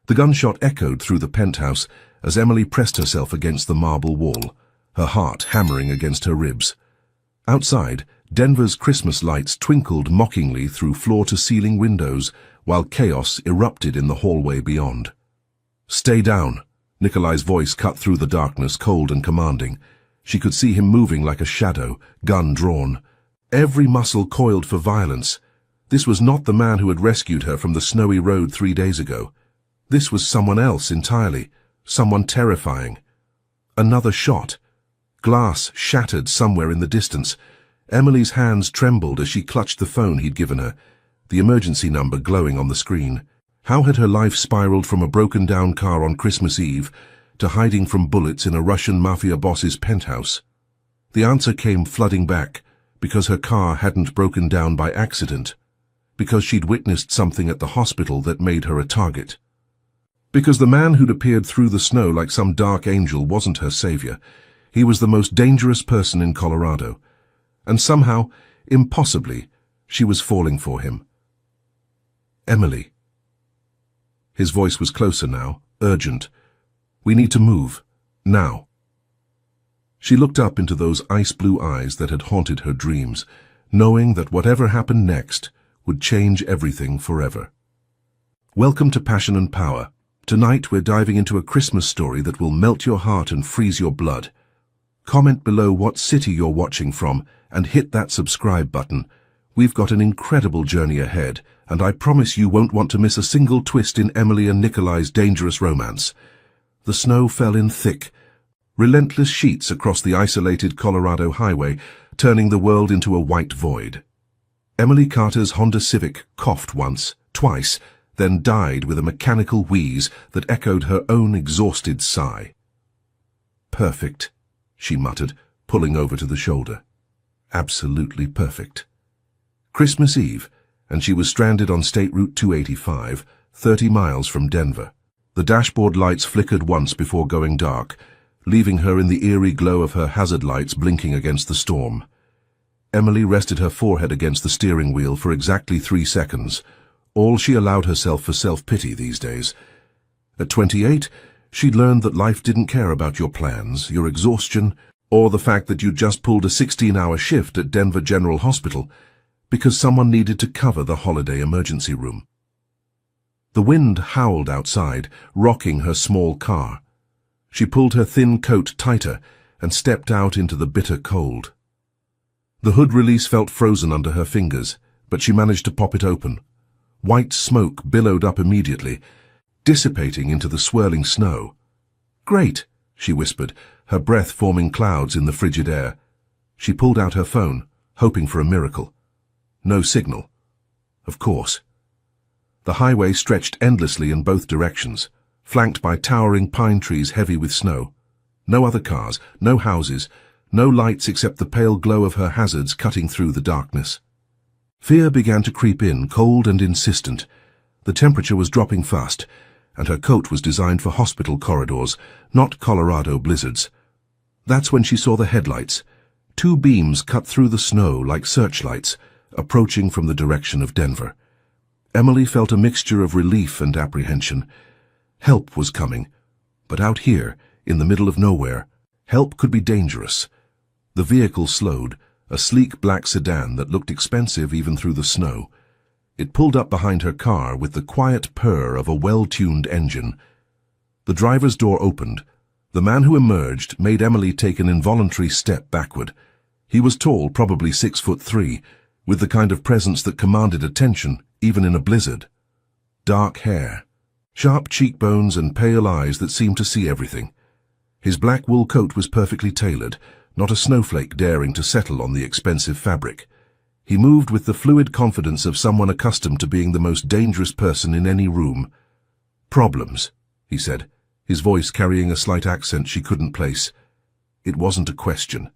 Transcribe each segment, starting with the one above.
The gunshot echoed through the penthouse as Emily pressed herself against the marble wall, her heart hammering against her ribs. Outside, Denver's Christmas lights twinkled mockingly through floor-to-ceiling windows, while chaos erupted in the hallway beyond. "Stay down," Nikolai's voice cut through the darkness, cold and commanding. She could see him moving like a shadow, gun drawn. Every muscle coiled for violence. This was not the man who had rescued her from the snowy road 3 days ago. This was someone else entirely, someone terrifying. Another shot. Glass shattered somewhere in the distance. Emily's hands trembled as she clutched the phone he'd given her, the emergency number glowing on the screen. How had her life spiraled from a broken-down car on Christmas Eve to hiding from bullets in a Russian mafia boss's penthouse? The answer came flooding back, because her car hadn't broken down by accident, because she'd witnessed something at the hospital that made her a target. Because the man who'd appeared through the snow like some dark angel wasn't her savior. He was the most dangerous person in Colorado. And somehow, impossibly, she was falling for him. "Emily." His voice was closer now, urgent. "We need to move. Now." She looked up into those ice-blue eyes that had haunted her dreams, knowing that whatever happened next would change everything forever. Welcome to Passion and Power. Tonight we're diving into a Christmas story that will melt your heart and freeze your blood. Comment below what city you're watching from and hit that subscribe button. We've got an incredible journey ahead, and I promise you won't want to miss a single twist in Emily and Nikolai's dangerous romance. The snow fell in thick, relentless sheets across the isolated Colorado highway, turning the world into a white void. Emily Carter's Honda Civic coughed once, twice, then died with a mechanical wheeze that echoed her own exhausted sigh. "Perfect," she muttered, pulling over to the shoulder. Absolutely perfect. Christmas Eve, and she was stranded on State Route 285, 30 miles from Denver. The dashboard lights flickered once before going dark, leaving her in the eerie glow of her hazard lights blinking against the storm. Emily rested her forehead against the steering wheel for exactly 3 seconds, all she allowed herself for self-pity these days. At 28, she'd learned that life didn't care about your plans, your exhaustion, or the fact that you'd just pulled a 16-hour shift at Denver General Hospital because someone needed to cover the holiday emergency room. The wind howled outside, rocking her small car. She pulled her thin coat tighter and stepped out into the bitter cold. The hood release felt frozen under her fingers, but she managed to pop it open. White smoke billowed up immediately, dissipating into the swirling snow. "Great," she whispered, her breath forming clouds in the frigid air. She pulled out her phone, hoping for a miracle. No signal. Of course. The highway stretched endlessly in both directions, flanked by towering pine trees heavy with snow. No other cars, no houses, no lights except the pale glow of her hazards cutting through the darkness. Fear began to creep in, cold and insistent. The temperature was dropping fast, and her coat was designed for hospital corridors, not Colorado blizzards. That's when she saw the headlights. 2 beams cut through the snow like searchlights, approaching from the direction of Denver. Emily felt a mixture of relief and apprehension. Help was coming, but out here, in the middle of nowhere, help could be dangerous. The vehicle slowed, a sleek black sedan that looked expensive even through the snow. It pulled up behind her car with the quiet purr of a well-tuned engine. The driver's door opened. The man who emerged made Emily take an involuntary step backward. He was tall, probably 6'3", with the kind of presence that commanded attention, even in a blizzard. Dark hair, sharp cheekbones and pale eyes that seemed to see everything. His black wool coat was perfectly tailored, not a snowflake daring to settle on the expensive fabric. He moved with the fluid confidence of someone accustomed to being the most dangerous person in any room. "Problems," he said, his voice carrying a slight accent she couldn't place. It wasn't a question.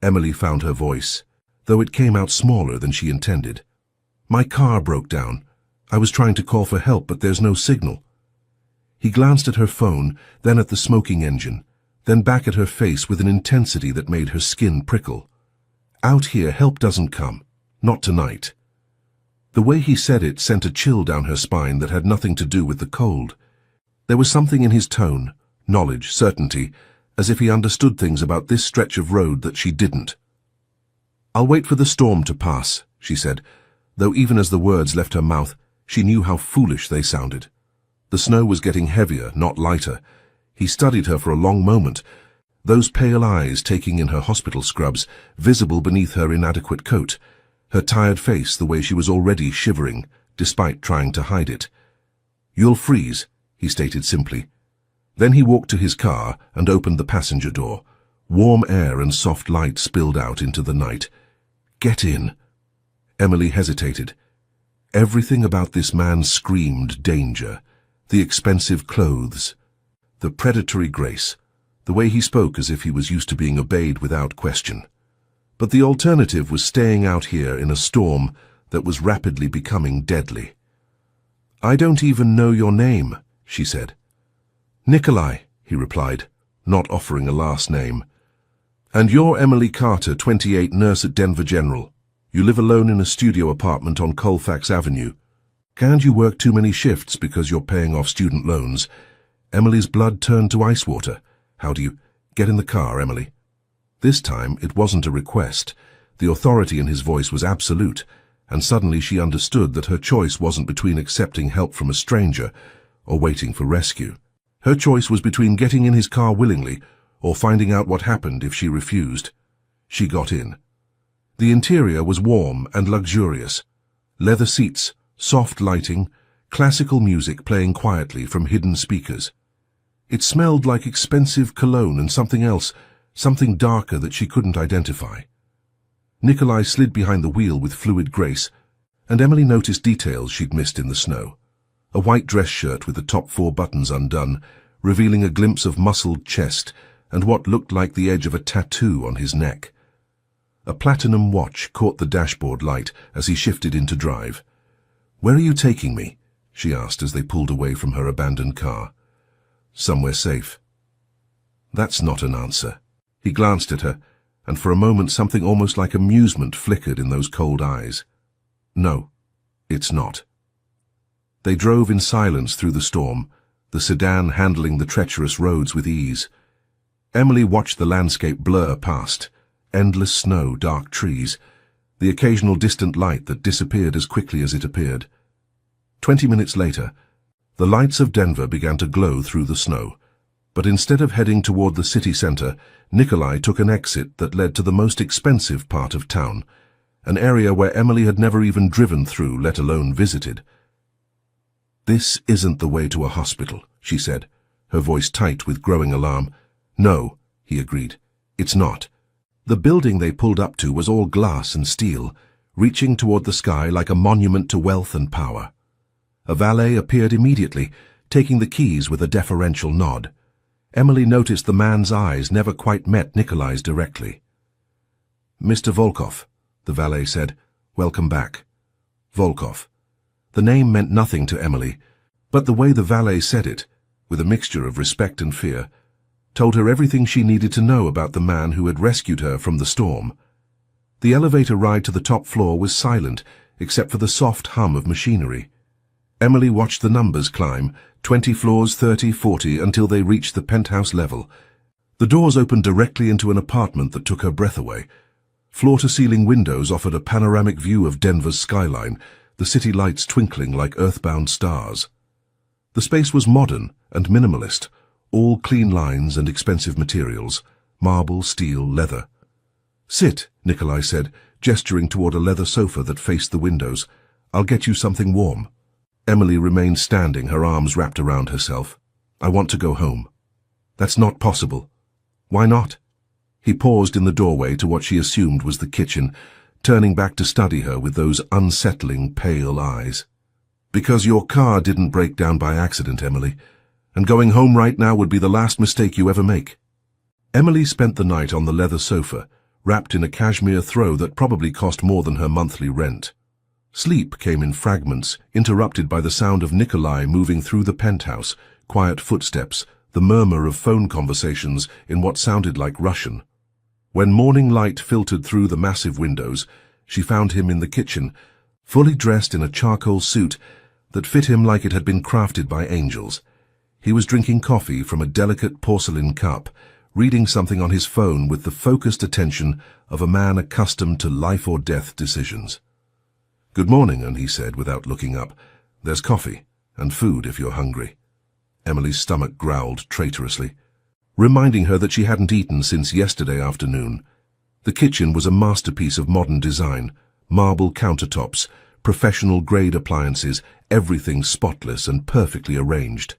Emily found her voice, though it came out smaller than she intended. "My car broke down. I was trying to call for help, but there's no signal." He glanced at her phone, then at the smoking engine, then back at her face with an intensity that made her skin prickle. "Out here, help doesn't come. Not tonight." The way he said it sent a chill down her spine that had nothing to do with the cold. There was something in his tone, knowledge, certainty, as if he understood things about this stretch of road that she didn't. "I'll wait for the storm to pass," she said, though even as the words left her mouth, she knew how foolish they sounded. The snow was getting heavier, not lighter. He studied her for a long moment, those pale eyes taking in her hospital scrubs, visible beneath her inadequate coat, her tired face the way she was already shivering, despite trying to hide it. "You'll freeze," he stated simply. Then he walked to his car and opened the passenger door. Warm air and soft light spilled out into the night. "Get in." Emily hesitated. Everything about this man screamed danger. The expensive clothes, the predatory grace, the way he spoke as if he was used to being obeyed without question. But the alternative was staying out here in a storm that was rapidly becoming deadly. "I don't even know your name," she said. "Nikolai," he replied, not offering a last name. "And you're Emily Carter, 28, nurse at Denver General. You live alone in a studio apartment on Colfax Avenue. Can't you work too many shifts because you're paying off student loans?" Emily's blood turned to ice water. "How do you— Get in the car, Emily." This time it wasn't a request. The authority in his voice was absolute, and suddenly she understood that her choice wasn't between accepting help from a stranger or waiting for rescue. Her choice was between getting in his car willingly or finding out what happened if she refused. She got in. The interior was warm and luxurious. Leather seats, soft lighting, classical music playing quietly from hidden speakers. It smelled like expensive cologne and something else, something darker that she couldn't identify. Nikolai slid behind the wheel with fluid grace, and Emily noticed details she'd missed in the snow. A white dress shirt with the top 4 buttons undone, revealing a glimpse of muscled chest and what looked like the edge of a tattoo on his neck. A platinum watch caught the dashboard light as he shifted into drive. "Where are you taking me?" she asked as they pulled away from her abandoned car. "Somewhere safe." That's not an answer. He glanced at her, and for a moment something almost like amusement flickered in those cold eyes. "No, it's not." They drove in silence through the storm, the sedan handling the treacherous roads with ease. Emily watched the landscape blur past, endless snow, dark trees, the occasional distant light that disappeared as quickly as it appeared. 20 minutes later, the lights of Denver began to glow through the snow, but instead of heading toward the city center, Nikolai took an exit that led to the most expensive part of town, an area where Emily had never even driven through, let alone visited. "This isn't the way to a hospital," she said, her voice tight with growing alarm. "No," he agreed, "it's not." The building they pulled up to was all glass and steel, reaching toward the sky like a monument to wealth and power. A valet appeared immediately, taking the keys with a deferential nod. Emily noticed the man's eyes never quite met Nikolai's directly. "Mr. Volkov," the valet said, "welcome back." Volkov. The name meant nothing to Emily, but the way the valet said it, with a mixture of respect and fear, told her everything she needed to know about the man who had rescued her from the storm. The elevator ride to the top floor was silent, except for the soft hum of machinery. Emily watched the numbers climb, 20 floors, 30, 40, until they reached the penthouse level. The doors opened directly into an apartment that took her breath away. Floor-to-ceiling windows offered a panoramic view of Denver's skyline, the city lights twinkling like earthbound stars. The space was modern and minimalist, all clean lines and expensive materials, marble, steel, leather. "Sit," Nikolai said, gesturing toward a leather sofa that faced the windows. "I'll get you something warm." Emily remained standing, her arms wrapped around herself. "I want to go home." "That's not possible." "Why not?" He paused in the doorway to what she assumed was the kitchen, turning back to study her with those unsettling, pale eyes. "Because your car didn't break down by accident, Emily, and going home right now would be the last mistake you ever make." Emily spent the night on the leather sofa, wrapped in a cashmere throw that probably cost more than her monthly rent. Sleep came in fragments, interrupted by the sound of Nikolai moving through the penthouse, quiet footsteps, the murmur of phone conversations in what sounded like Russian. When morning light filtered through the massive windows, she found him in the kitchen, fully dressed in a charcoal suit that fit him like it had been crafted by angels. He was drinking coffee from a delicate porcelain cup, reading something on his phone with the focused attention of a man accustomed to life-or-death decisions. "Good morning," he said without looking up. "There's coffee, and food if you're hungry." Emily's stomach growled traitorously, reminding her that she hadn't eaten since yesterday afternoon. The kitchen was a masterpiece of modern design, marble countertops, professional-grade appliances, everything spotless and perfectly arranged.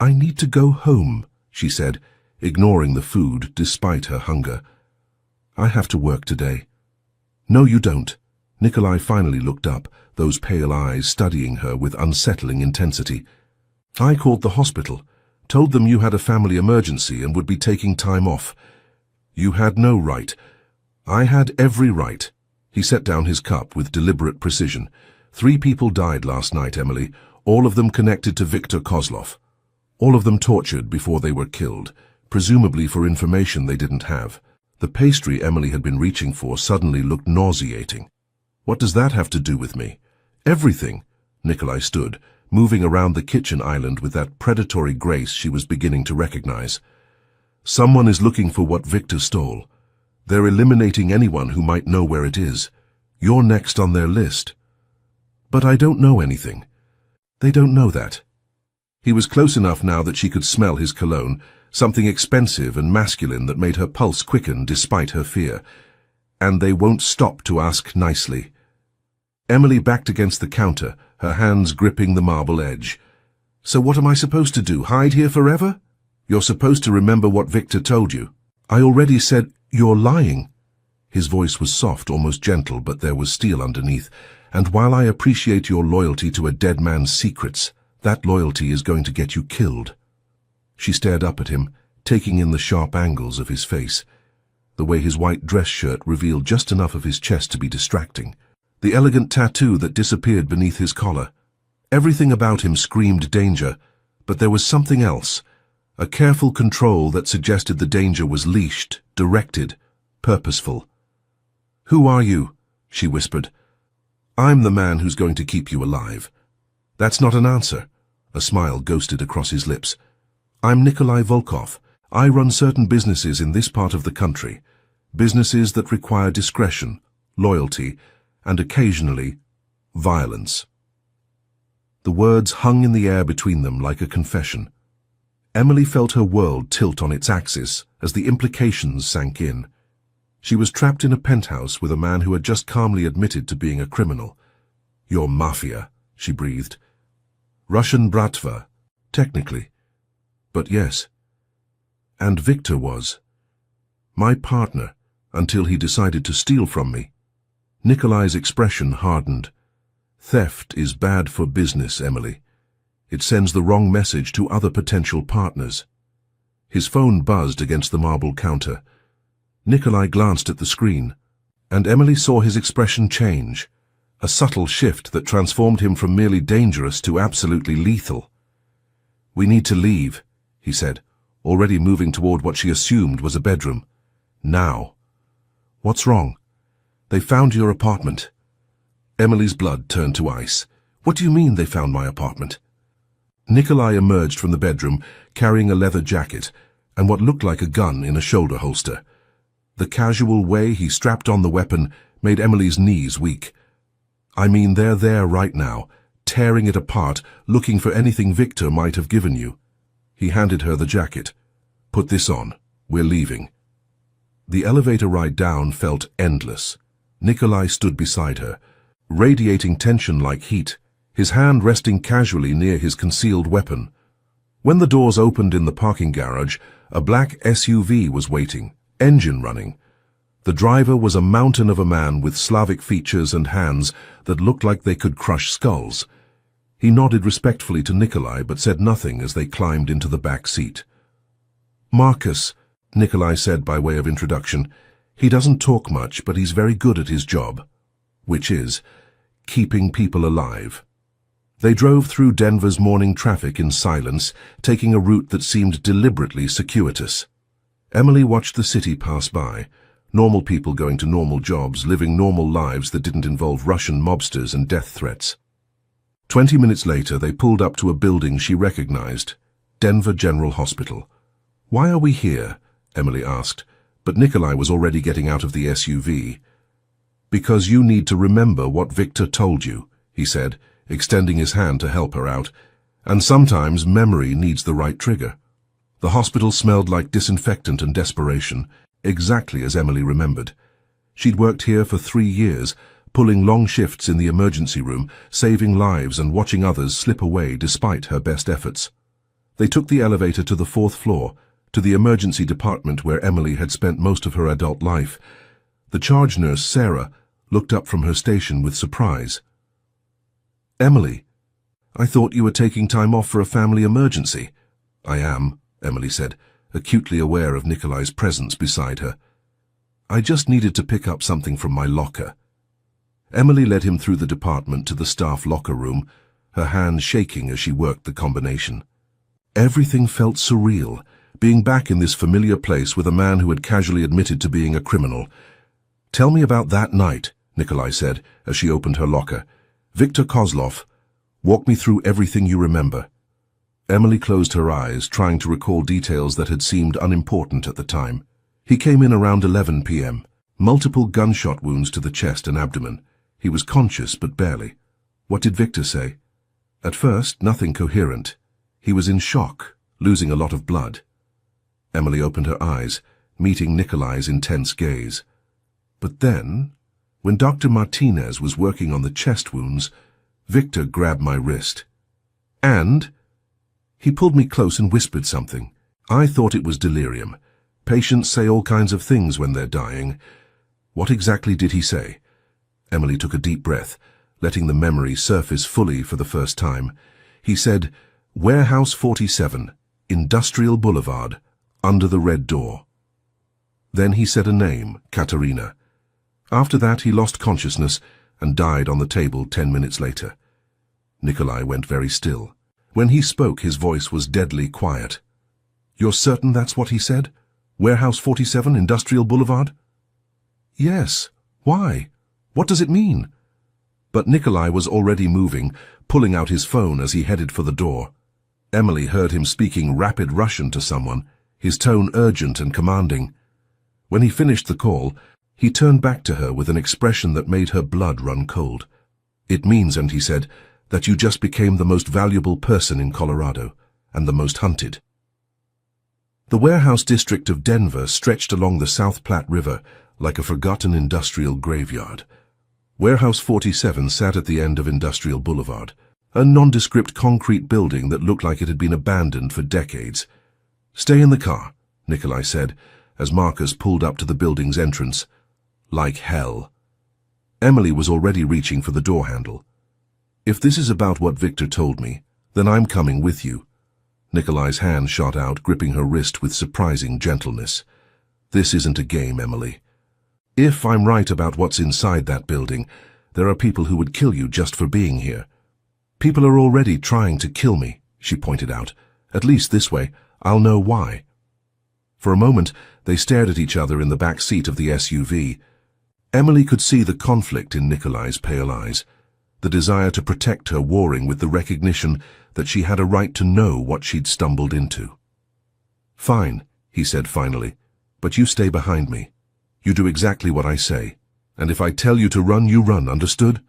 "I need to go home," she said, ignoring the food despite her hunger. "I have to work today." "No, you don't." Nikolai finally looked up, those pale eyes studying her with unsettling intensity. "I called the hospital, told them you had a family emergency and would be taking time off. You had no right. I had every right." He set down his cup with deliberate precision. "3 people died last night, Emily, all of them connected to Viktor Kozlov. All of them tortured before they were killed, presumably for information they didn't have." The pastry Emily had been reaching for suddenly looked nauseating. "What does that have to do with me?" "Everything." Nikolai stood, moving around the kitchen island with that predatory grace she was beginning to recognize. "Someone is looking for what Viktor stole. They're eliminating anyone who might know where it is. You're next on their list." "But I don't know anything." "They don't know that." He was close enough now that she could smell his cologne, something expensive and masculine that made her pulse quicken despite her fear. "And they won't stop to ask nicely." Emily backed against the counter, her hands gripping the marble edge. "So what am I supposed to do, hide here forever?" "You're supposed to remember what Viktor told you." "I already said—" "You're lying." His voice was soft, almost gentle, but there was steel underneath. "And while I appreciate your loyalty to a dead man's secrets, that loyalty is going to get you killed." She stared up at him, taking in the sharp angles of his face. The way his white dress shirt revealed just enough of his chest to be distracting. The elegant tattoo that disappeared beneath his collar. Everything about him screamed danger, but there was something else. A careful control that suggested the danger was leashed, directed, purposeful. "Who are you?" she whispered. "I'm the man who's going to keep you alive." "That's not an answer." A smile ghosted across his lips. "I'm Nikolai Volkov. I run certain businesses in this part of the country. Businesses that require discretion, loyalty, and occasionally, violence." The words hung in the air between them like a confession. Emily felt her world tilt on its axis as the implications sank in. She was trapped in a penthouse with a man who had just calmly admitted to being a criminal. "You're mafia," she breathed. "Russian bratva, technically. But yes. And Viktor was. My partner, until he decided to steal from me." Nikolai's expression hardened. "Theft is bad for business, Emily. It sends the wrong message to other potential partners." His phone buzzed against the marble counter. Nikolai glanced at the screen, and Emily saw his expression change, a subtle shift that transformed him from merely dangerous to absolutely lethal. "We need to leave," he said, already moving toward what she assumed was a bedroom. "Now." "What's wrong?" "They found your apartment." Emily's blood turned to ice. "What do you mean they found my apartment?" Nikolai emerged from the bedroom, carrying a leather jacket and what looked like a gun in a shoulder holster. The casual way he strapped on the weapon made Emily's knees weak. "I mean, they're there right now, tearing it apart, looking for anything Viktor might have given you." He handed her the jacket. "Put this on. We're leaving." The elevator ride down felt endless. Nikolai stood beside her, radiating tension like heat, his hand resting casually near his concealed weapon. When the doors opened in the parking garage, a black SUV was waiting, engine running. The driver was a mountain of a man with Slavic features and hands that looked like they could crush skulls. He nodded respectfully to Nikolai but said nothing as they climbed into the back seat. "Marcus," Nikolai said by way of introduction. "He doesn't talk much, but he's very good at his job." Which is, keeping people alive. They drove through Denver's morning traffic in silence, taking a route that seemed deliberately circuitous. Emily watched the city pass by, normal people going to normal jobs, living normal lives that didn't involve Russian mobsters and death threats. 20 minutes later, they pulled up to a building she recognized. Denver General Hospital. "Why are we here?" Emily asked, but Nikolai was already getting out of the SUV. "Because you need to remember what Victor told you," he said, extending his hand to help her out. "And sometimes memory needs the right trigger." The hospital smelled like disinfectant and desperation, exactly as Emily remembered. She'd worked here for 3 years, pulling long shifts in the emergency room, saving lives and watching others slip away despite her best efforts. They took the elevator to the 4th floor, to the emergency department where Emily had spent most of her adult life. The charge nurse, Sarah, looked up from her station with surprise. "Emily, I thought you were taking time off for a family emergency." "I am," Emily said, acutely aware of Nikolai's presence beside her. "I just needed to pick up something from my locker." Emily led him through the department to the staff locker room, her hands shaking as she worked the combination. Everything felt surreal, being back in this familiar place with a man who had casually admitted to being a criminal. "Tell me about that night," Nikolai said as she opened her locker. "Victor Kozlov, walk me through everything you remember." Emily closed her eyes, trying to recall details that had seemed unimportant at the time. He came in around 11 p.m. Multiple gunshot wounds to the chest and abdomen. He was conscious, but barely. What did Victor say? At first, nothing coherent. He was in shock, losing a lot of blood. Emily opened her eyes, meeting Nikolai's intense gaze. But then, when Dr. Martinez was working on the chest wounds, Victor grabbed my wrist. And he pulled me close and whispered something. I thought it was delirium. Patients say all kinds of things when they're dying. What exactly did he say? Emily took a deep breath, letting the memory surface fully for the first time. He said, "Warehouse 47, Industrial Boulevard, under the red door." Then he said a name, Katerina. After that, he lost consciousness and died on the table 10 minutes later. Nikolai went very still. When he spoke, his voice was deadly quiet. "You're certain that's what he said? Warehouse 47, Industrial Boulevard?" "Yes. Why? What does it mean?" But Nikolai was already moving, pulling out his phone as he headed for the door. Emily heard him speaking rapid Russian to someone, his tone urgent and commanding. When he finished the call, he turned back to her with an expression that made her blood run cold. "It means," and he said, "that you just became the most valuable person in Colorado, and the most hunted." The warehouse district of Denver stretched along the South Platte River like a forgotten industrial graveyard. Warehouse 47 sat at the end of Industrial Boulevard, a nondescript concrete building that looked like it had been abandoned for decades. "Stay in the car," Nikolai said, as Marcus pulled up to the building's entrance. "Like hell." Emily was already reaching for the door handle. "If this is about what Victor told me, then I'm coming with you." Nikolai's hand shot out, gripping her wrist with surprising gentleness. "This isn't a game, Emily. If I'm right about what's inside that building, there are people who would kill you just for being here. People are already trying to kill me," she pointed out. "At least this way, I'll know why." For a moment, they stared at each other in the back seat of the SUV. Emily could see the conflict in Nikolai's pale eyes, the desire to protect her warring with the recognition that she had a right to know what she'd stumbled into. "Fine," he said finally, "but you stay behind me. You do exactly what I say, and if I tell you to run, you run, understood?"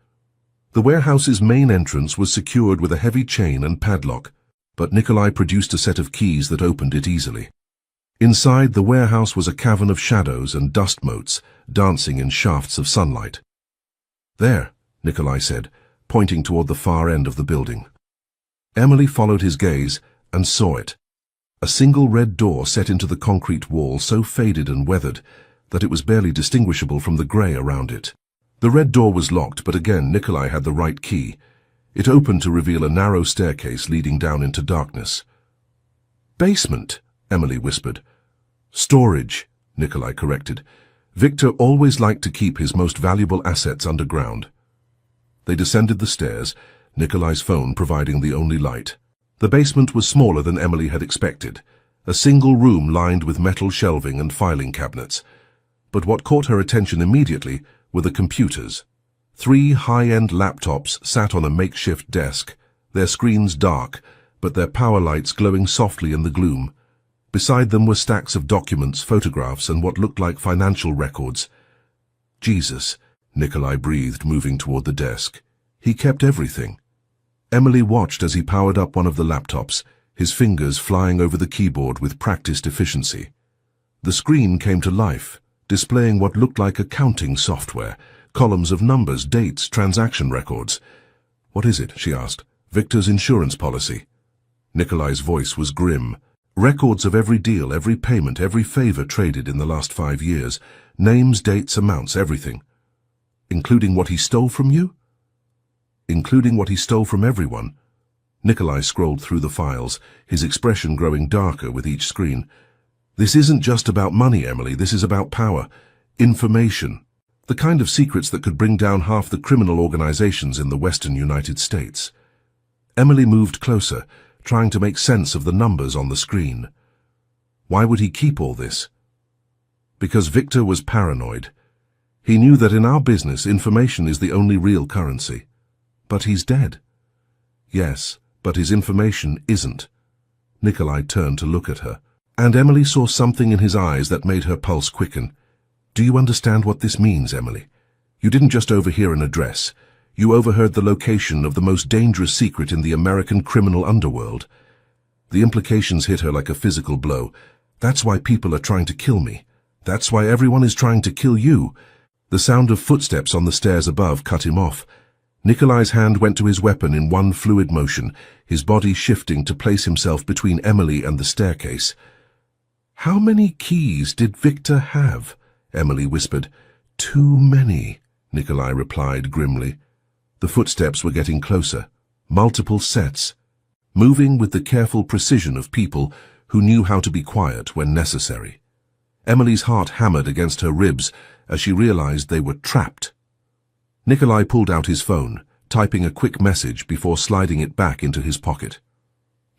The warehouse's main entrance was secured with a heavy chain and padlock, but Nikolai produced a set of keys that opened it easily. Inside, the warehouse was a cavern of shadows and dust motes, dancing in shafts of sunlight. "There," Nikolai said, pointing toward the far end of the building. Emily followed his gaze and saw it. A single red door set into the concrete wall so faded and weathered that it was barely distinguishable from the grey around it. The red door was locked, but again Nikolai had the right key. It opened to reveal a narrow staircase leading down into darkness. "Basement," Emily whispered. "Storage," Nikolai corrected. Victor always liked to keep his most valuable assets underground. They descended the stairs, Nikolai's phone providing the only light. The basement was smaller than Emily had expected, a single room lined with metal shelving and filing cabinets. But what caught her attention immediately were the computers. 3 high-end laptops sat on a makeshift desk, their screens dark, but their power lights glowing softly in the gloom. Beside them were stacks of documents, photographs, and what looked like financial records. Jesus, Nikolai breathed, moving toward the desk. He kept everything. Emily watched as he powered up one of the laptops, his fingers flying over the keyboard with practiced efficiency. The screen came to life, displaying what looked like accounting software, columns of numbers, dates, transaction records. "What is it?" she asked. "Victor's insurance policy." Nikolai's voice was grim. "Records of every deal, every payment, every favor traded in the last 5 years. Names, dates, amounts, everything." "Including what he stole from you?" "Including what he stole from everyone." Nikolai scrolled through the files, his expression growing darker with each screen. "This isn't just about money, Emily. This is about power. Information. The kind of secrets that could bring down half the criminal organizations in the western United States." Emily moved closer, trying to make sense of the numbers on the screen. Why would he keep all this? Because Victor was paranoid. He knew that in our business, information is the only real currency. But he's dead. Yes, but his information isn't. Nikolai turned to look at her, and Emily saw something in his eyes that made her pulse quicken. "Do you understand what this means, Emily? You didn't just overhear an address. You overheard the location of the most dangerous secret in the American criminal underworld." The implications hit her like a physical blow. "That's why people are trying to kill me. That's why everyone is trying to kill you." The sound of footsteps on the stairs above cut him off. Nikolai's hand went to his weapon in one fluid motion, his body shifting to place himself between Emily and the staircase. "How many keys did Victor have?" Emily whispered. "Too many," Nikolai replied grimly. The footsteps were getting closer, multiple sets, moving with the careful precision of people who knew how to be quiet when necessary. Emily's heart hammered against her ribs as she realized they were trapped. Nikolai pulled out his phone, typing a quick message before sliding it back into his pocket.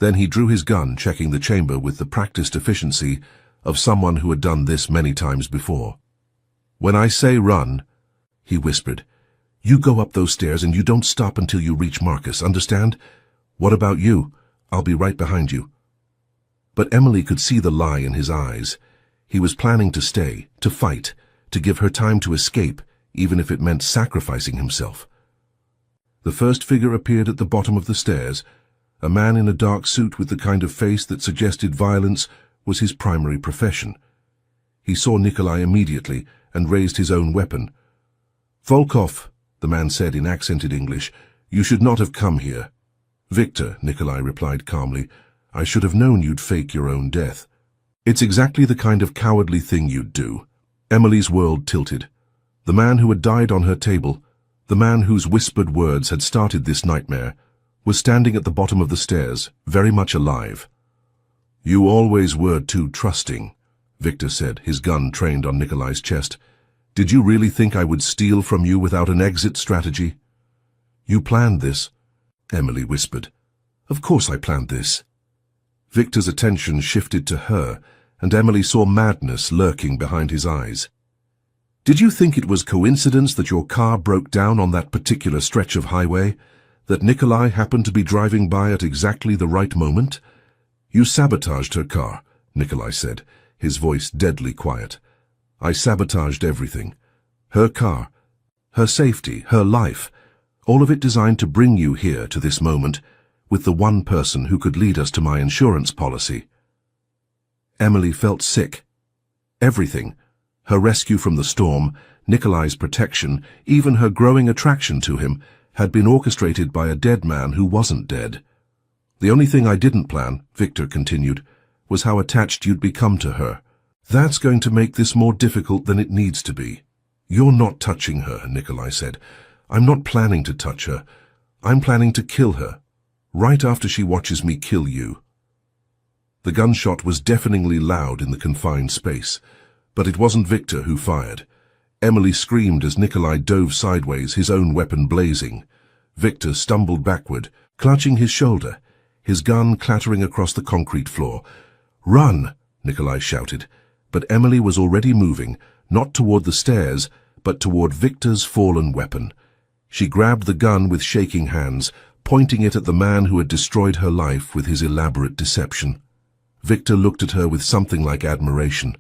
Then he drew his gun, checking the chamber with the practiced efficiency of someone who had done this many times before. "When I say run," he whispered, "you go up those stairs and you don't stop until you reach Marcus, understand? What about you? I'll be right behind you." But Emily could see the lie in his eyes. He was planning to stay, to fight, to give her time to escape, even if it meant sacrificing himself. The first figure appeared at the bottom of the stairs. A man in a dark suit with the kind of face that suggested violence was his primary profession. He saw Nikolai immediately and raised his own weapon. "Volkov," the man said in accented English, "you should not have come here." "Victor," Nikolai replied calmly, "I should have known you'd fake your own death." "It's exactly the kind of cowardly thing you'd do." Emily's world tilted. The man who had died on her table, the man whose whispered words had started this nightmare, was standing at the bottom of the stairs, very much alive. "You always were too trusting," Victor said, his gun trained on Nikolai's chest. "Did you really think I would steal from you without an exit strategy?" "You planned this," Emily whispered. "Of course I planned this." Victor's attention shifted to her, and Emily saw madness lurking behind his eyes. "Did you think it was coincidence that your car broke down on that particular stretch of highway? That Nikolai happened to be driving by at exactly the right moment? You sabotaged her car," Nikolai said, his voice deadly quiet. "I sabotaged everything. Her car, her safety, her life, all of it designed to bring you here to this moment, with the one person who could lead us to my insurance policy." Emily felt sick. Everything, her rescue from the storm, Nikolai's protection, even her growing attraction to him, had been orchestrated by a dead man who wasn't dead. "The only thing I didn't plan," Victor continued, "was how attached you'd become to her. That's going to make this more difficult than it needs to be." "You're not touching her," Nikolai said. "I'm not planning to touch her. I'm planning to kill her, right after she watches me kill you." The gunshot was deafeningly loud in the confined space, but it wasn't Victor who fired. Emily screamed as Nikolai dove sideways, his own weapon blazing. Victor stumbled backward, clutching his shoulder, his gun clattering across the concrete floor. "Run!" Nikolai shouted, but Emily was already moving, not toward the stairs, but toward Victor's fallen weapon. She grabbed the gun with shaking hands, pointing it at the man who had destroyed her life with his elaborate deception. Victor looked at her with something like admiration.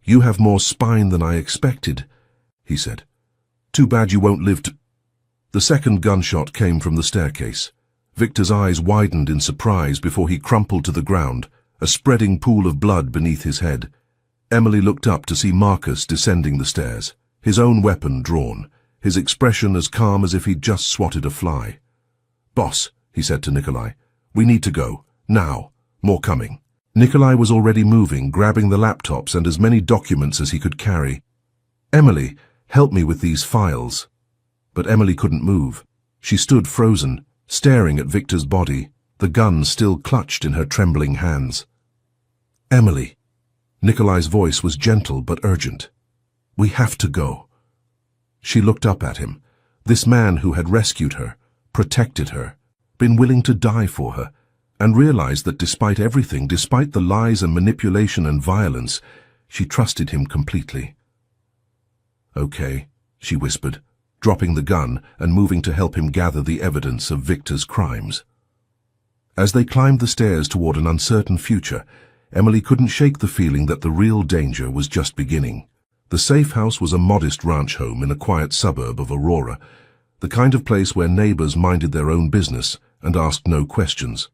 "You have more spine than I expected," he said. "Too bad you won't live to—" The second gunshot came from the staircase. Victor's eyes widened in surprise before he crumpled to the ground, a spreading pool of blood beneath his head. Emily looked up to see Marcus descending the stairs, his own weapon drawn, his expression as calm as if he'd just swatted a fly. "Boss," he said to Nikolai, "we need to go. Now. More coming." Nikolai was already moving, grabbing the laptops and as many documents as he could carry. "Emily, help me with these files." But Emily couldn't move. She stood frozen, staring at Victor's body, the gun still clutched in her trembling hands. "Emily." Nikolai's voice was gentle but urgent. "We have to go." She looked up at him. This man who had rescued her, protected her, been willing to die for her, and realized that despite everything, despite the lies and manipulation and violence, she trusted him completely. "Okay," she whispered, dropping the gun and moving to help him gather the evidence of Victor's crimes. As they climbed the stairs toward an uncertain future, Emily couldn't shake the feeling that the real danger was just beginning. The safe house was a modest ranch home in a quiet suburb of Aurora, the kind of place where neighbors minded their own business and asked no questions.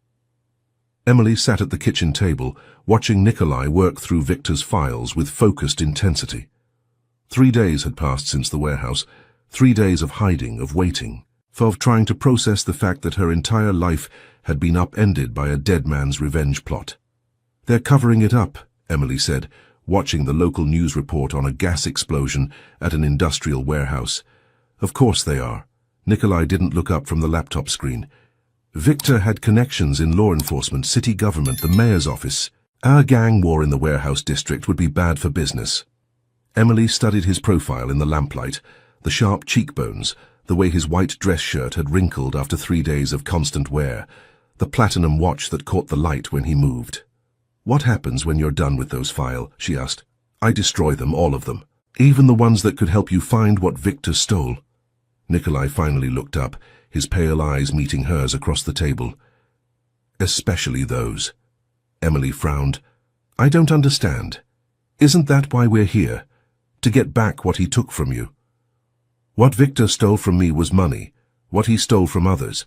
Emily sat at the kitchen table, watching Nikolai work through Victor's files with focused intensity. 3 days had passed since the warehouse, 3 days of hiding, of waiting, of trying to process the fact that her entire life had been upended by a dead man's revenge plot. "They're covering it up," Emily said, watching the local news report on a gas explosion at an industrial warehouse. "Of course they are." Nikolai didn't look up from the laptop screen. "Victor had connections in law enforcement, city government, the mayor's office. Our gang war in the warehouse district would be bad for business." Emily studied his profile in the lamplight, the sharp cheekbones, the way his white dress shirt had wrinkled after 3 days of constant wear, the platinum watch that caught the light when he moved. "What happens when you're done with those files?" she asked. "I destroy them, all of them. Even the ones that could help you find what Victor stole." Nikolai finally looked up, his pale eyes meeting hers across the table. "Especially those." Emily frowned. "I don't understand. Isn't that why we're here? To get back what he took from you?" "What Victor stole from me was money. What he stole from others."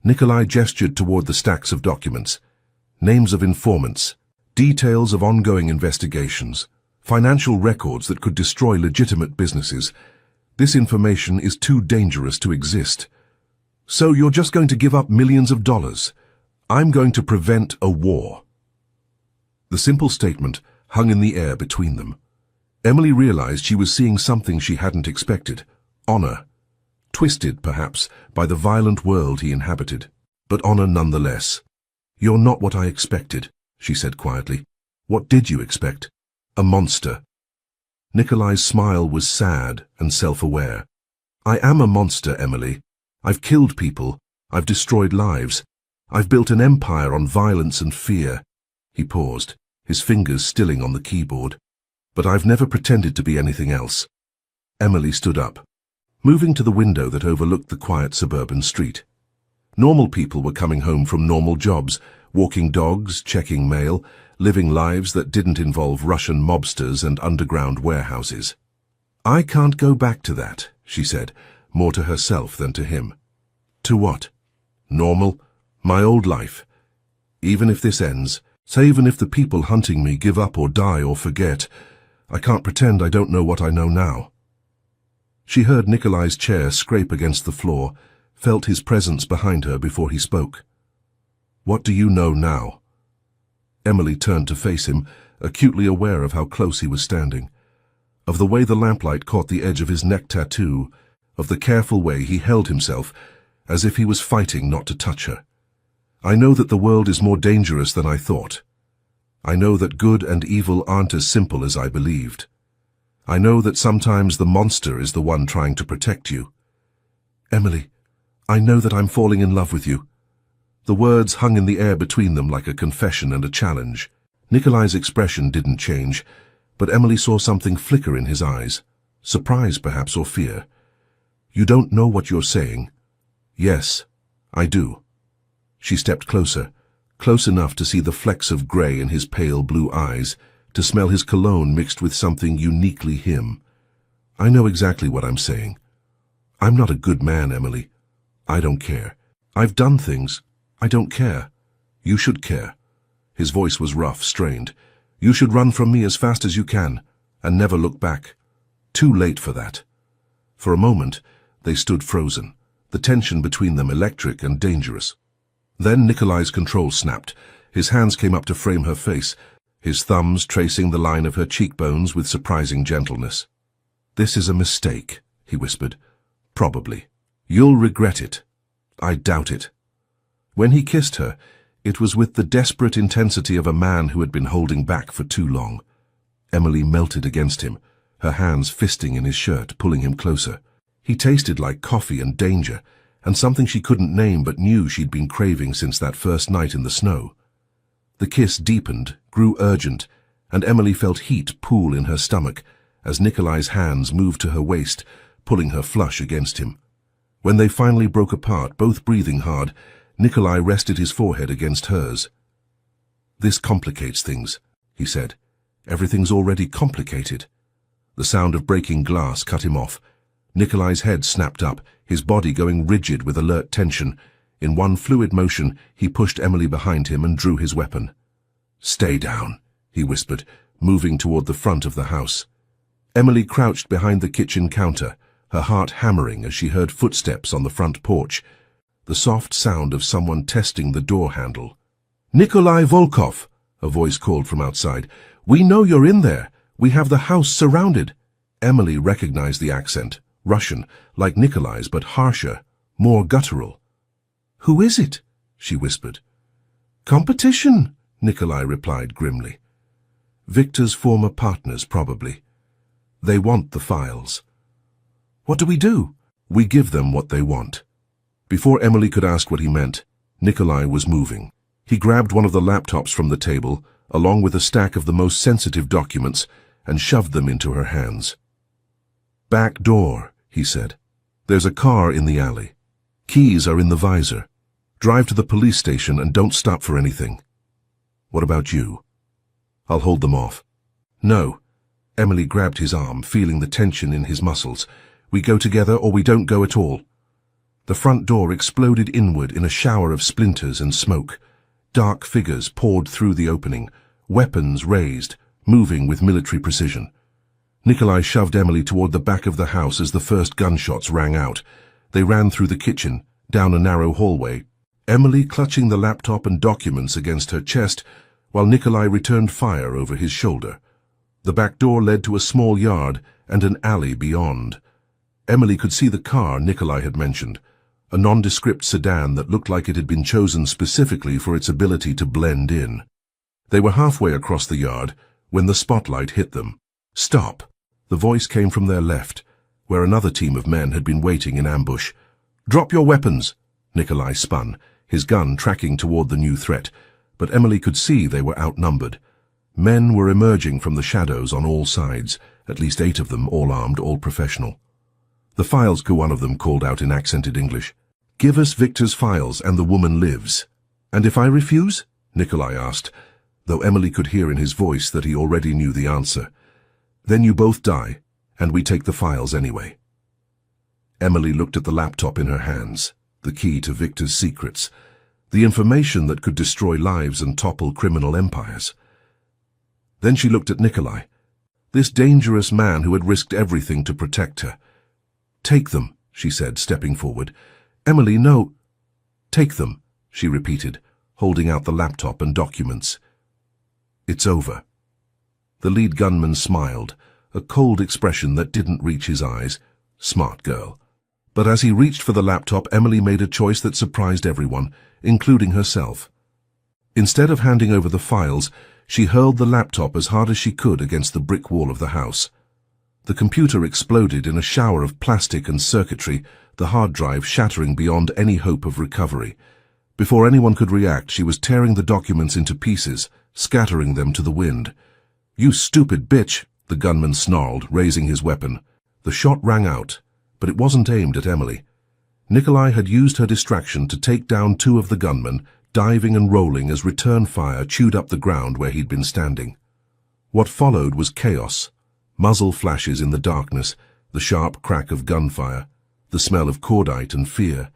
Nikolai gestured toward the stacks of documents. Names of informants, details of ongoing investigations, financial records that could destroy legitimate businesses. "This information is too dangerous to exist. So you're just going to give up millions of dollars? I'm going to prevent a war." The simple statement hung in the air between them. Emily realized she was seeing something she hadn't expected. Honor. Twisted, perhaps, by the violent world he inhabited, but honor nonetheless. "You're not what I expected," she said quietly. "What did you expect? A monster." Nikolai's smile was sad and self-aware. "I am a monster, Emily. I've killed people. I've destroyed lives. I've built an empire on violence and fear." He paused, his fingers stilling on the keyboard. "But I've never pretended to be anything else." Emily stood up, moving to the window that overlooked the quiet suburban street. Normal people were coming home from normal jobs, walking dogs, checking mail, living lives that didn't involve Russian mobsters and underground warehouses. "I can't go back to that," she said, more to herself than to him. "To what?" "Normal. My old life. Even if this ends, say even if the people hunting me give up or die or forget, I can't pretend I don't know what I know now." She heard Nikolai's chair scrape against the floor, felt his presence behind her before he spoke. "What do you know now?" Emily turned to face him, acutely aware of how close he was standing, of the way the lamplight caught the edge of his neck tattoo, of the careful way he held himself, as if he was fighting not to touch her. "I know that the world is more dangerous than I thought. I know that good and evil aren't as simple as I believed. I know that sometimes the monster is the one trying to protect you. Emily, I know that I'm falling in love with you." The words hung in the air between them like a confession and a challenge. Nikolai's expression didn't change, but Emily saw something flicker in his eyes, surprise perhaps or fear. "You don't know what you're saying." "Yes, I do. She stepped closer, close enough to see the flecks of grey in his pale blue eyes, to smell his cologne mixed with something uniquely him. I know exactly what I'm saying. I'm not a good man, Emily. I don't care. I've done things. I don't care. You should care. His voice was rough, strained. You should run from me as fast as you can, and never look back. Too late for that. For a moment, they stood frozen, the tension between them electric and dangerous. Then Nikolai's control snapped. His hands came up to frame her face, his thumbs tracing the line of her cheekbones with surprising gentleness. This is a mistake, he whispered. Probably. You'll regret it. I doubt it. When he kissed her, it was with the desperate intensity of a man who had been holding back for too long. Emily melted against him, her hands fisting in his shirt, pulling him closer. He tasted like coffee and danger, and something she couldn't name but knew she'd been craving since that first night in the snow. The kiss deepened, grew urgent, and Emily felt heat pool in her stomach as Nikolai's hands moved to her waist, pulling her flush against him. When they finally broke apart, both breathing hard, Nikolai rested his forehead against hers. This complicates things, he said. Everything's already complicated. The sound of breaking glass cut him off. Nikolai's head snapped up, his body going rigid with alert tension. In one fluid motion, he pushed Emily behind him and drew his weapon. Stay down, he whispered, moving toward the front of the house. Emily crouched behind the kitchen counter, her heart hammering as she heard footsteps on the front porch, the soft sound of someone testing the door handle. Nikolai Volkov, a voice called from outside. We know you're in there. We have the house surrounded. Emily recognized the accent, Russian, like Nikolai's, but harsher, more guttural. Who is it? She whispered. Competition, Nikolai replied grimly. Victor's former partners, probably. They want the files. What do we do? We give them what they want. Before Emily could ask what he meant, Nikolai was moving. He grabbed one of the laptops from the table, along with a stack of the most sensitive documents, and shoved them into her hands. Back door, he said. There's a car in the alley. Keys are in the visor. Drive to the police station and don't stop for anything. What about you? I'll hold them off. No. Emily grabbed his arm, feeling the tension in his muscles. We go together or we don't go at all. The front door exploded inward in a shower of splinters and smoke. Dark figures poured through the opening, weapons raised, moving with military precision. Nikolai shoved Emily toward the back of the house as the first gunshots rang out. They ran through the kitchen, down a narrow hallway, Emily clutching the laptop and documents against her chest, while Nikolai returned fire over his shoulder. The back door led to a small yard and an alley beyond. Emily could see the car Nikolai had mentioned, a nondescript sedan that looked like it had been chosen specifically for its ability to blend in. They were halfway across the yard when the spotlight hit them. Stop! The voice came from their left, where another team of men had been waiting in ambush. Drop your weapons! Nikolai spun, his gun tracking toward the new threat, but Emily could see they were outnumbered. Men were emerging from the shadows on all sides, at least 8 of them, all armed, all professional. The files, one of them called out in accented English. Give us Victor's files and the woman lives. And if I refuse? Nikolai asked, though Emily could hear in his voice that he already knew the answer. Then you both die, and we take the files anyway. Emily looked at the laptop in her hands, the key to Victor's secrets, the information that could destroy lives and topple criminal empires. Then she looked at Nikolai, this dangerous man who had risked everything to protect her. Take them, she said, stepping forward. Emily, no. Take them, she repeated, holding out the laptop and documents. It's over. The lead gunman smiled, a cold expression that didn't reach his eyes. Smart girl. But as he reached for the laptop, Emily made a choice that surprised everyone, including herself. Instead of handing over the files, she hurled the laptop as hard as she could against the brick wall of the house. The computer exploded in a shower of plastic and circuitry, the hard drive shattering beyond any hope of recovery. Before anyone could react, she was tearing the documents into pieces, scattering them to the wind. You stupid bitch, the gunman snarled, raising his weapon. The shot rang out, but it wasn't aimed at Emily. Nikolai had used her distraction to take down 2 of the gunmen, diving and rolling as return fire chewed up the ground where he'd been standing. What followed was chaos. Muzzle flashes in the darkness, the sharp crack of gunfire, the smell of cordite and fear.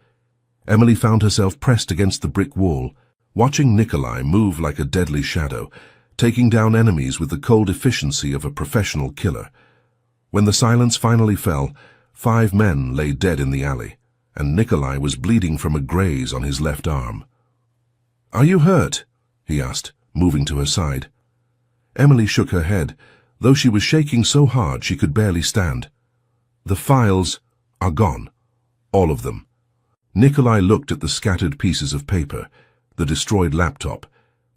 Emily found herself pressed against the brick wall, watching Nikolai move like a deadly shadow, taking down enemies with the cold efficiency of a professional killer. When the silence finally fell, 5 men lay dead in the alley, and Nikolai was bleeding from a graze on his left arm. "Are you hurt?" he asked, moving to her side. Emily shook her head, though she was shaking so hard she could barely stand. "The files are gone. All of them." Nikolai looked at the scattered pieces of paper, the destroyed laptop,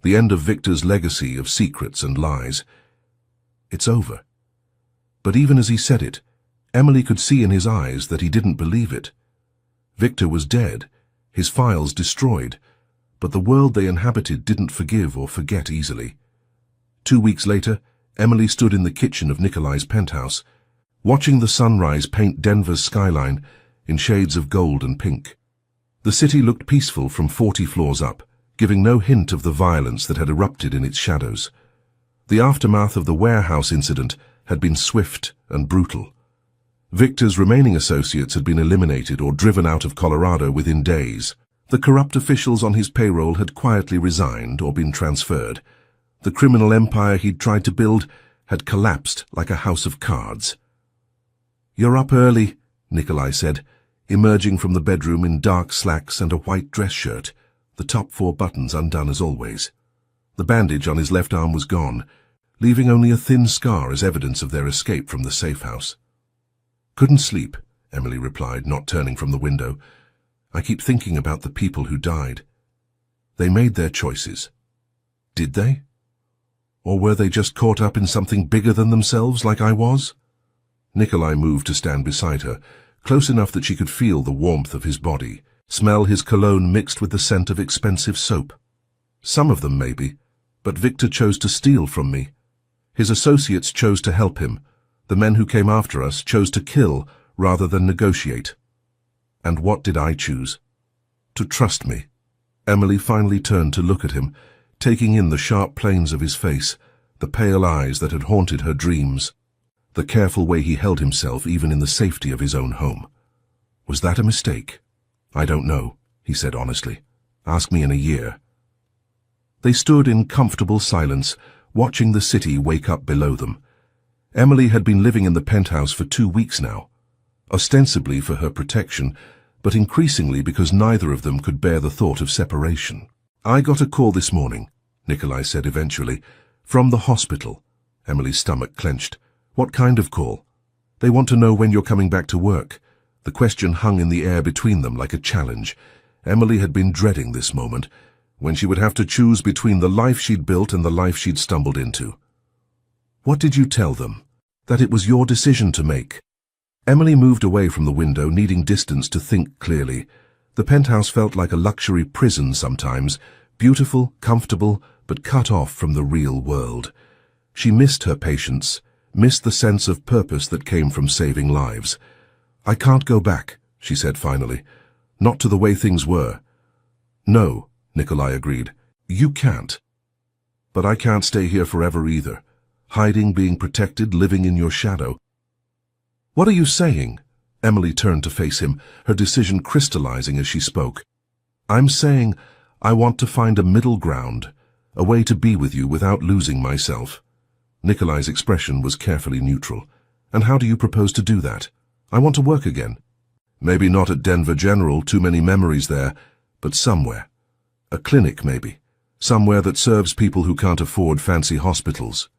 the end of Victor's legacy of secrets and lies. "It's over." But even as he said it, Emily could see in his eyes that he didn't believe it. Victor was dead, his files destroyed, but the world they inhabited didn't forgive or forget easily. 2 weeks later, Emily stood in the kitchen of Nikolai's penthouse, watching the sunrise paint Denver's skyline in shades of gold and pink. The city looked peaceful from 40 floors up, giving no hint of the violence that had erupted in its shadows. The aftermath of the warehouse incident had been swift and brutal. Victor's remaining associates had been eliminated or driven out of Colorado within days. The corrupt officials on his payroll had quietly resigned or been transferred. The criminal empire he'd tried to build had collapsed like a house of cards. "You're up early," Nikolai said, emerging from the bedroom in dark slacks and a white dress shirt, the top 4 buttons undone as always. The bandage on his left arm was gone, leaving only a thin scar as evidence of their escape from the safe house. "Couldn't sleep," Emily replied, not turning from the window. "I keep thinking about the people who died. They made their choices. Did they? Or were they just caught up in something bigger than themselves, like I was?" Nikolai moved to stand beside her, close enough that she could feel the warmth of his body, smell his cologne mixed with the scent of expensive soap. "Some of them, maybe, but Victor chose to steal from me. His associates chose to help him. The men who came after us chose to kill rather than negotiate. And what did I choose? To trust me." Emily finally turned to look at him, taking in the sharp planes of his face, the pale eyes that had haunted her dreams, the careful way he held himself even in the safety of his own home. "Was that a mistake?" "I don't know," he said honestly. "Ask me in a year." They stood in comfortable silence, watching the city wake up below them. Emily had been living in the penthouse for 2 weeks now, ostensibly for her protection, but increasingly because neither of them could bear the thought of separation. "I got a call this morning," Nikolai said eventually. "From the hospital." Emily's stomach clenched. "What kind of call?" "They want to know when you're coming back to work." The question hung in the air between them like a challenge. Emily had been dreading this moment, when she would have to choose between the life she'd built and the life she'd stumbled into. "What did you tell them?" "That it was your decision to make." Emily moved away from the window, needing distance to think clearly. The penthouse felt like a luxury prison sometimes, beautiful, comfortable, but cut off from the real world. She missed her patience, missed the sense of purpose that came from saving lives. "I can't go back," she said finally. "Not to the way things were." "No," Nikolai agreed. "You can't. But I can't stay here forever either. Hiding, being protected, living in your shadow." "What are you saying?" Emily turned to face him, her decision crystallizing as she spoke. "I'm saying I want to find a middle ground, a way to be with you without losing myself." Nikolai's expression was carefully neutral. "And how do you propose to do that?" "I want to work again. Maybe not at Denver General, too many memories there, but somewhere. A clinic, maybe. Somewhere that serves people who can't afford fancy hospitals."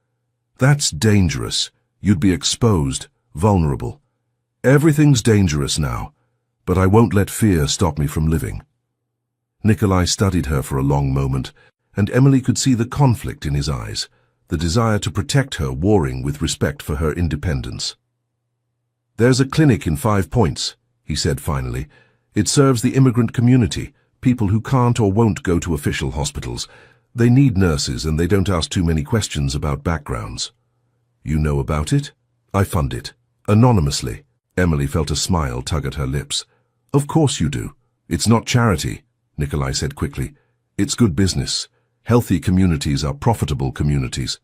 "That's dangerous. You'd be exposed, vulnerable." "Everything's dangerous now, but I won't let fear stop me from living." Nikolai studied her for a long moment, and Emily could see the conflict in his eyes, the desire to protect her warring with respect for her independence. "There's a clinic in 5 Points," he said finally. "It serves the immigrant community, people who can't or won't go to official hospitals. They need nurses and they don't ask too many questions about backgrounds." "You know about it?" "I fund it. Anonymously." Emily felt a smile tug at her lips. Of course you do. It's not charity, Nikolai said quickly. It's good business. Healthy communities are profitable communities.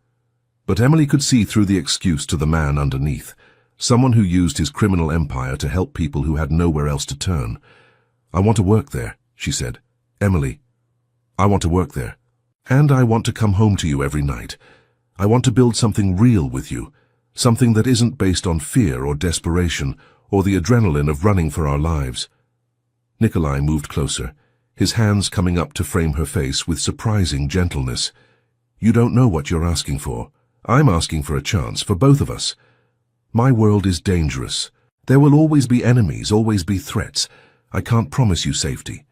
But Emily could see through the excuse to the man underneath, someone who used his criminal empire to help people who had nowhere else to turn. I want to work there, she said. Emily, I want to work there. And I want to come home to you every night. I want to build something real with you, something that isn't based on fear or desperation or the adrenaline of running for our lives. Nikolai moved closer, his hands coming up to frame her face with surprising gentleness. You don't know what you're asking for. I'm asking for a chance for both of us. My world is dangerous. There will always be enemies, always be threats. I can't promise you safety.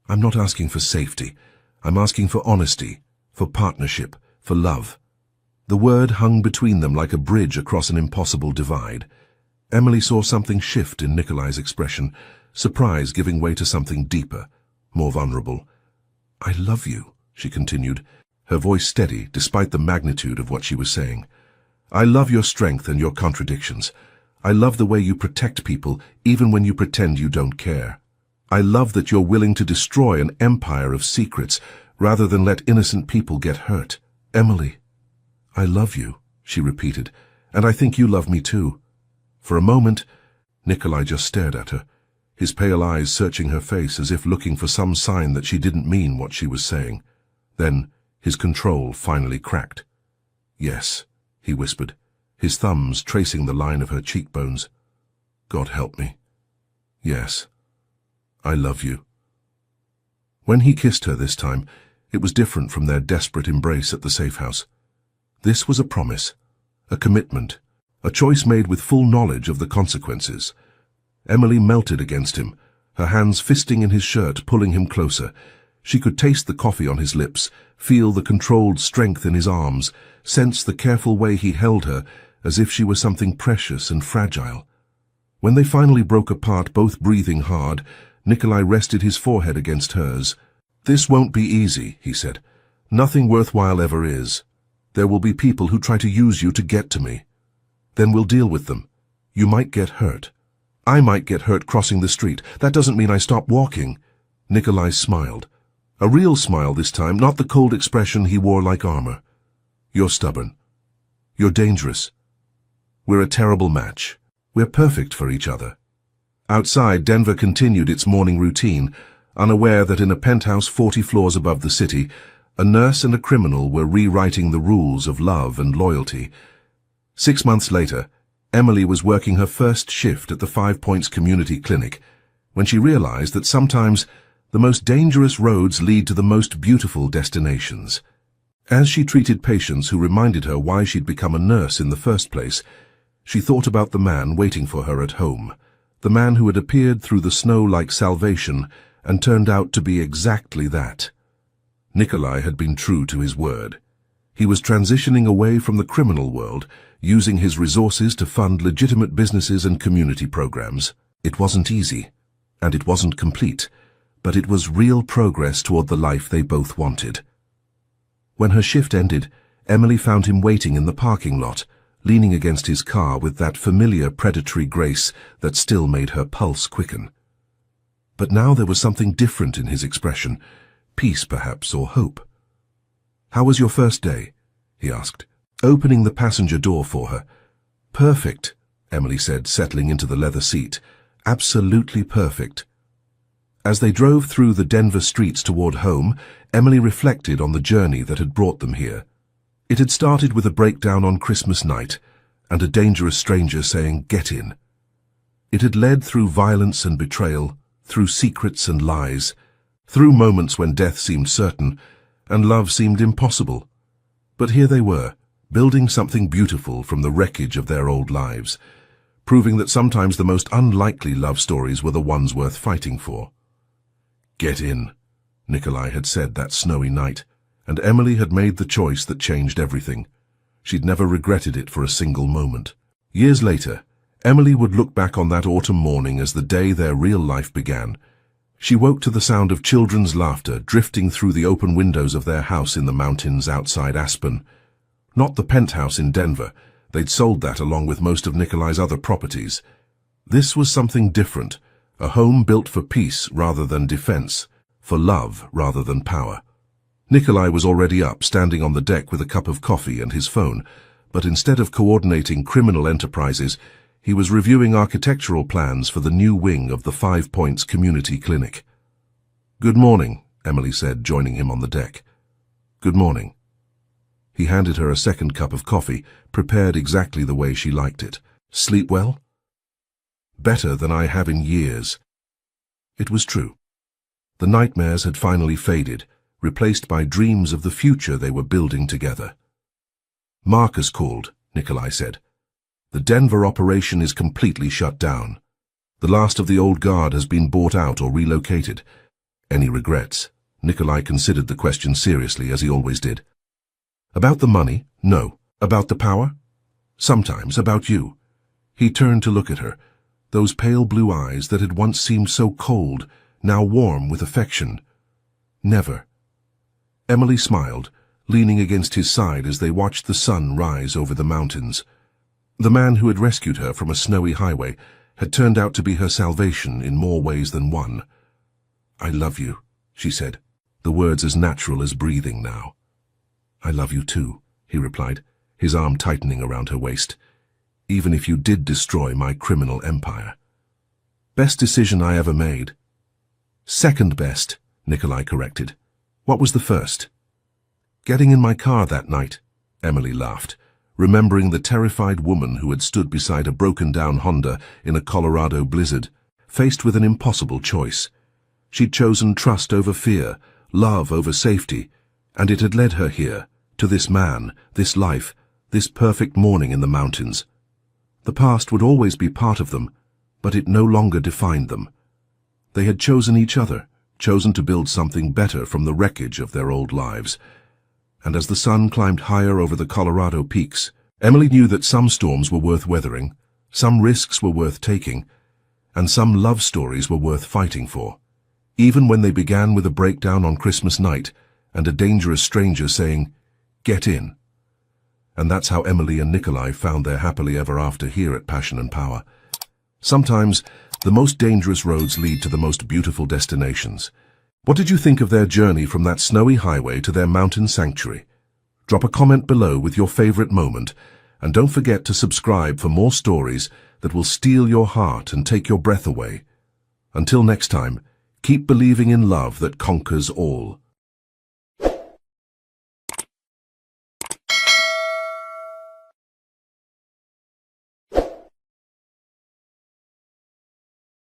I'm not asking for safety. I'm asking for honesty, for partnership, for love. The word hung between them like a bridge across an impossible divide. Emily saw something shift in Nikolai's expression, surprise giving way to something deeper, more vulnerable. I love you, she continued, her voice steady despite the magnitude of what she was saying. I love your strength and your contradictions. I love the way you protect people even when you pretend you don't care. I love that you're willing to destroy an empire of secrets rather than let innocent people get hurt. Emily, I love you, she repeated, and I think you love me too. For a moment, Nikolai just stared at her, his pale eyes searching her face as if looking for some sign that she didn't mean what she was saying. Then his control finally cracked. Yes, he whispered, his thumbs tracing the line of her cheekbones. God help me. Yes, I love you. When he kissed her this time, it was different from their desperate embrace at the safe house. This was a promise, a commitment, a choice made with full knowledge of the consequences. Emily melted against him, her hands fisting in his shirt, pulling him closer. She could taste the coffee on his lips, feel the controlled strength in his arms, sense the careful way he held her, as if she were something precious and fragile. When they finally broke apart, both breathing hard, Nikolai rested his forehead against hers. This won't be easy, he said. Nothing worthwhile ever is. There will be people who try to use you to get to me. Then we'll deal with them. You might get hurt. I might get hurt crossing the street. That doesn't mean I stop walking. Nikolai smiled. A real smile this time, not the cold expression he wore like armor. You're stubborn. You're dangerous. We're a terrible match. We're perfect for each other. Outside, Denver continued its morning routine, unaware that in a penthouse 40 floors above the city, a nurse and a criminal were rewriting the rules of love and loyalty. 6 months later, Emily was working her first shift at the 5 Points Community Clinic when she realized that sometimes the most dangerous roads lead to the most beautiful destinations. As she treated patients who reminded her why she'd become a nurse in the first place, she thought about the man waiting for her at home, the man who had appeared through the snow like salvation and turned out to be exactly that. Nikolai had been true to his word. He was transitioning away from the criminal world, using his resources to fund legitimate businesses and community programs. It wasn't easy, and it wasn't complete, but it was real progress toward the life they both wanted. When her shift ended, Emily found him waiting in the parking lot, leaning against his car with that familiar predatory grace that still made her pulse quicken. But now there was something different in his expression, peace perhaps, or hope. How was your first day? He asked, opening the passenger door for her. Perfect, Emily said, settling into the leather seat. Absolutely perfect. As they drove through the Denver streets toward home, Emily reflected on the journey that had brought them here. It had started with a breakdown on Christmas night, and a dangerous stranger saying, "Get in." It had led through violence and betrayal, through secrets and lies, through moments when death seemed certain, and love seemed impossible. But here they were, building something beautiful from the wreckage of their old lives, proving that sometimes the most unlikely love stories were the ones worth fighting for. "Get in," Nikolai had said that snowy night, and Emily had made the choice that changed everything. She'd never regretted it for a single moment. Years later, Emily would look back on that autumn morning as the day their real life began. She woke to the sound of children's laughter drifting through the open windows of their house in the mountains outside Aspen. Not the penthouse in Denver. They'd sold that along with most of Nikolai's other properties. This was something different, A home built for peace rather than defense, for love rather than power. Nikolai was already up, standing on the deck with a cup of coffee and his phone, but instead of coordinating criminal enterprises, he was reviewing architectural plans for the new wing of the 5 Points Community Clinic. "Good morning," Emily said, joining him on the deck. "Good morning." He handed her a second cup of coffee, prepared exactly the way she liked it. "Sleep well?" "Better than I have in years." It was true. The nightmares had finally faded, replaced by dreams of the future they were building together. "Marcus called," Nikolai said. "The Denver operation is completely shut down. The last of the old guard has been bought out or relocated. Any regrets?" Nikolai considered the question seriously, as he always did. "About the money? No. About the power? Sometimes. About you." He turned to look at her. Those pale blue eyes that had once seemed so cold, now warm with affection. "Never." Emily smiled, leaning against his side as they watched the sun rise over the mountains. The man who had rescued her from a snowy highway had turned out to be her salvation in more ways than one. "I love you," she said, the words as natural as breathing now. "I love you too," he replied, his arm tightening around her waist. "Even if you did destroy my criminal empire." "Best decision I ever made." "Second best," Nikolai corrected. "What was the first?" "Getting in my car that night," Emily laughed, remembering the terrified woman who had stood beside a broken-down Honda in a Colorado blizzard, faced with an impossible choice. She'd chosen trust over fear, love over safety, and it had led her here, to this man, this life, this perfect morning in the mountains. The past would always be part of them, but it no longer defined them. They had chosen each other, chosen to build something better from the wreckage of their old lives. And as the sun climbed higher over the Colorado peaks, Emily knew that some storms were worth weathering, some risks were worth taking, and some love stories were worth fighting for, even when they began with a breakdown on Christmas night and a dangerous stranger saying, "Get in." And that's how Emily and Nikolai found their happily ever after here at Passion and Power. Sometimes, the most dangerous roads lead to the most beautiful destinations. What did you think of their journey from that snowy highway to their mountain sanctuary? Drop a comment below with your favorite moment, and don't forget to subscribe for more stories that will steal your heart and take your breath away. Until next time, keep believing in love that conquers all.